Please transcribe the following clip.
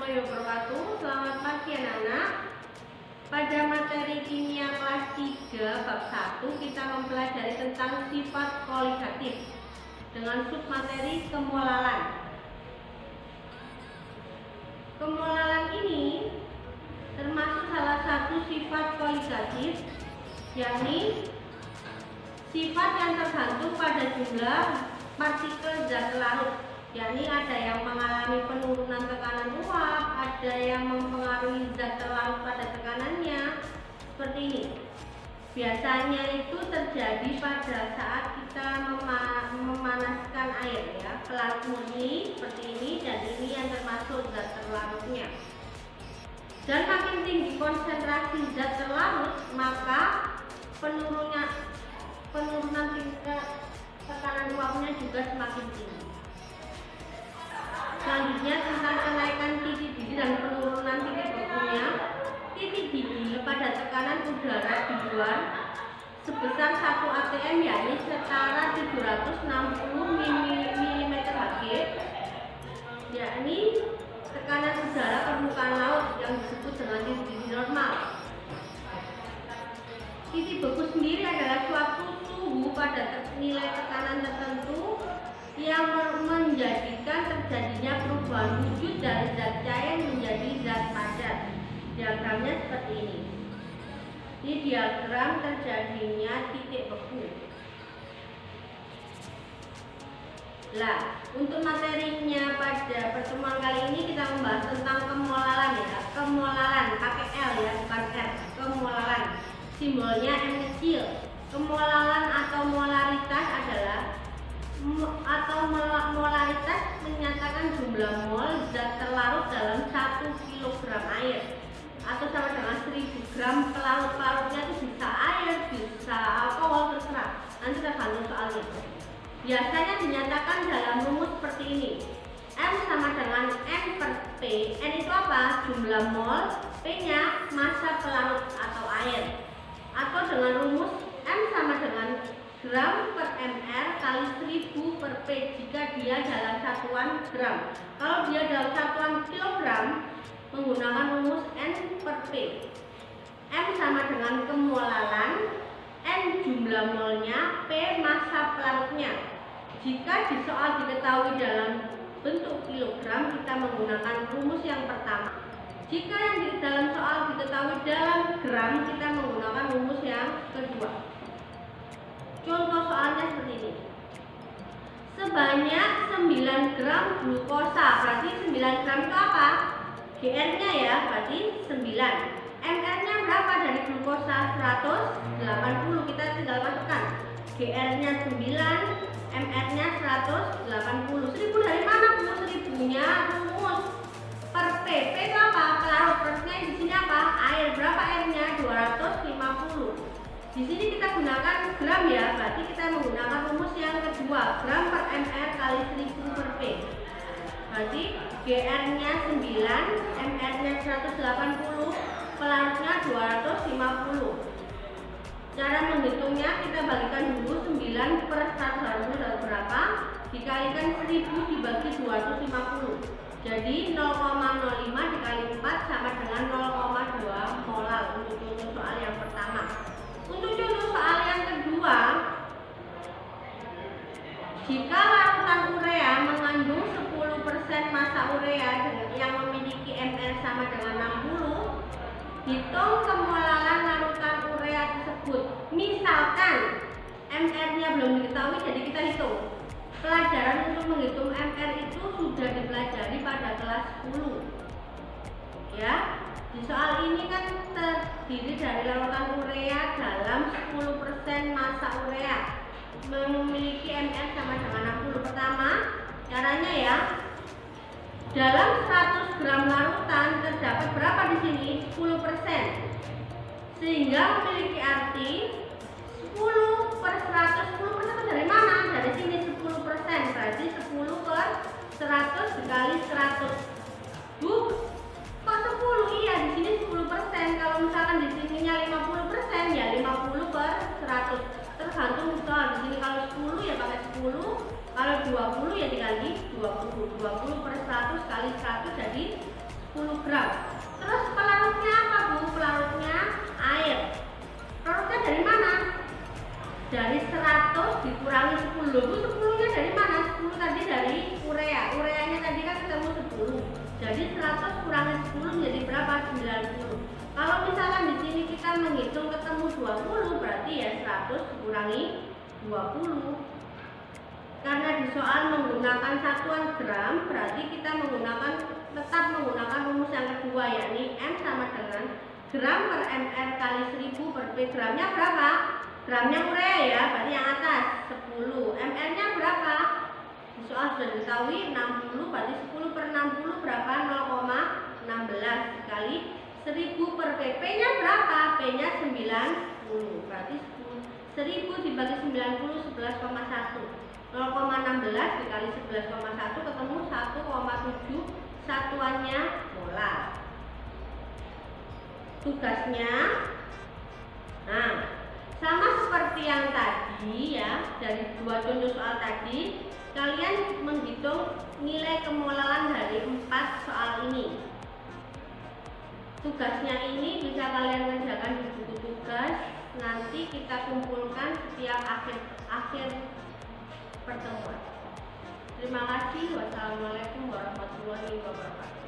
warahmatullahi wabarakatuh. Selamat pagi anak-anak. Pada materi kimia kelas 3 bab 1 kita mempelajari tentang sifat koligatif dengan submateri kemolalan. Kemolalan ini termasuk salah satu sifat koligatif, yakni sifat yang tergantung pada jumlah partikel zat larut, yakni ada yang mengalami penurunan tekanan uap, ada yang mempengaruhi zat terlarut pada tekanannya, seperti ini. Biasanya itu terjadi pada saat kita memanaskan air, ya, pelarut murni seperti ini, dan ini yang termasuk zat terlarutnya. Dan makin tinggi konsentrasi zat terlarut, maka penurunan tingkat tekanan uapnya juga semakin tinggi. Selanjutnya tentang kenaikan titik didih dan penurunan titik bekunya. Titik didih pada tekanan udara di luar sebesar 1 atm, yakni setara 760 mmHg, yakni tekanan udara permukaan laut yang disebut dengan titik didih normal. Titik beku sendiri adalah suatu suhu pada nilai tekanan tertentu yang menjadikan terjadinya perubahan wujud dari zat cair menjadi zat padat. Diagramnya seperti ini. Ini diagram terjadinya titik beku. Nah, untuk materinya pada pertemuan kali ini kita membahas tentang kemolalan, ya. Kemolalan pakai L, ya, bukan R. Kemolalan. Simbolnya M kecil. Kemolalan atau molaritas adalah molaritas menyatakan jumlah mol zat terlarut dalam 1 kg air atau sama dengan 1000 gram pelarut. Pelarutnya itu bisa air, bisa alkohol, terserah, nanti tergantung soalnya. Biasanya dinyatakan dalam rumus seperti ini. M sama dengan N per P. N itu apa? Jumlah mol, P nya massa pelarut atau air, atau dengan rumus M sama dengan gram per mr kali 1000 per P jika dia dalam satuan gram. Kalau dia dalam satuan kilogram, menggunakan rumus N per P. M sama dengan kemolalan, N jumlah molnya, P massa pelarutnya. Jika di soal diketahui dalam bentuk kilogram, kita menggunakan rumus yang pertama. Jika yang di dalam soal diketahui dalam gram, kita menggunakan rumus yang kedua. Contoh soalnya seperti ini. Sebanyak 9 gram glukosa, berarti 9 gram itu apa? GR-nya, ya, berarti 9. MR-nya berapa dari glukosa? 180. Kita tinggal masukkan. GR-nya 9, MR-nya 180. 1000 dari mana, Bu? 1000-nya rumus per P. P itu apa? Pelarut. Perutnya di sini apa? Air. Berapa airnya? 250. Di sini kita gunakan gram, ya, berarti kita menggunakan rumus yang kedua, gram per mr kali 1000 per P. Berarti GR-nya 9, MR-nya 180, pelarutnya 250. Cara menghitungnya kita bagikan dulu 9 per 180 adalah berapa? Dikalikan 1000 dibagi 250. Jadi 0,05 dikali 4 sama dengan 0,2 molar untuk contoh soal yang pertama. Untuk contoh soal yang kedua, jika larutan urea mengandung 10% massa urea yang memiliki mR sama dengan 60, hitung kemolalan larutan urea tersebut. Misalkan mR-nya belum diketahui, jadi kita hitung. Pelajaran untuk menghitung mR itu sudah dipelajari pada kelas 10, ya. Di soal ini kan terdiri dari larutan urea dalam 10% massa urea memiliki mR sama dengan 60. Pertama, caranya, ya, dalam 100 gram larutan terdapat berapa di sini? 10%. Sehingga memiliki arti 10 per 100. 10% dari mana? Dari sini 10%. Berarti 10 per 100 dikali 100. Bu, kok 10? Iya, di sini 10%. Kalau misalkan di sininya 50%, ya 50 per 100. Tergantung soal. Di sini kalau 10 ya pakai 10, kalau 20 ya dikali 20. 20 per 100 kali 100 jadi 10 10 gram. Terus pelarutnya apa Bu? Pelarutnya air. Pelarutnya dari mana? Dari 100 dikurangi 10. Bu, 10-nya dari mana? 10 tadi dari urea. Ureanya tadi kan ketemu 10. Jadi 100 kurangi 10 menjadi berapa? 90. Kalau misalkan di sini kita menghitung ketemu 20, berarti ya 100 dikurangi 20. Karena di soal menggunakan satuan gram, berarti kita tetap menggunakan rumus yang kedua, yakni M sama dengan gram per ml kali 1000 per P. Gramnya berapa? Gramnya urea ya, berarti yang atas 10. ml-nya berapa? Di soal sudah diketahui 60, berarti 10 per 60 berapa? 0,16 dikali 1000 per P-nya berapa? P-nya 90, berarti 1000 dibagi 90, 11,1. 0,16 dikali 11,1 ketemu 1,7 satuannya molar. Tugasnya, nah, sama seperti yang tadi ya, dari 2 contoh soal tadi, kalian menghitung nilai kemolaran dari 4 soal ini. Tugasnya ini bisa kalian kerjakan di buku tugas. Nanti kita kumpulkan setiap akhir pertemuan. Terima kasih. Wassalamualaikum warahmatullahi wabarakatuh.